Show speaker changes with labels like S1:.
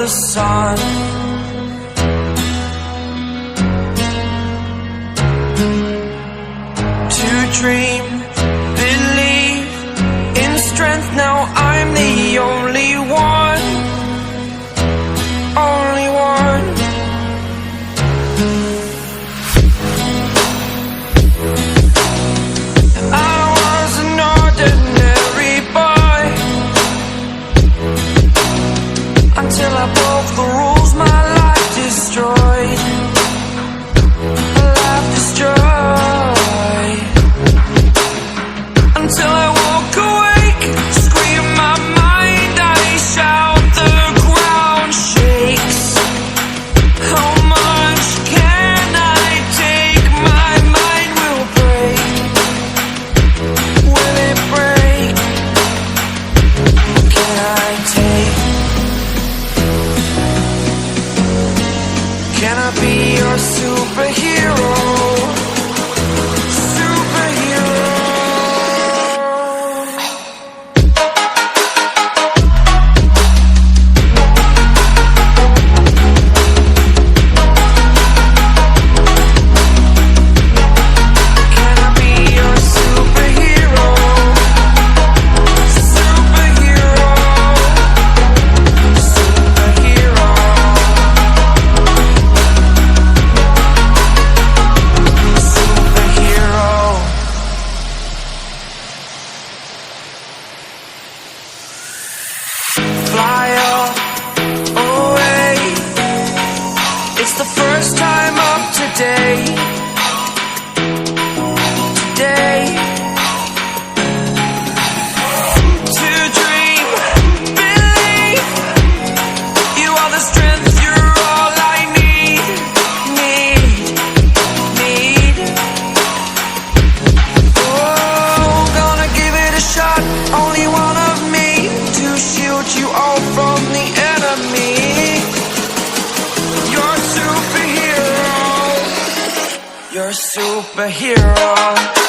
S1: the sun. To dream, believe in strength. Now I'm the only one, only one. I was an ordinary boy until I broke the rules. My life destroyed, life destroyed. Until I woke awake, scream my mind, I shout, the ground shakes. How much can I take? My mind will break. Will it break? Can I take? Can I be your superhero? Fly away. It's the first time of today. Today. To dream, believe. You are the strength, you're all I need. Oh, gonna give it a shot. Only one of me to shield you all from the enemy. You're a superhero. You're a superhero.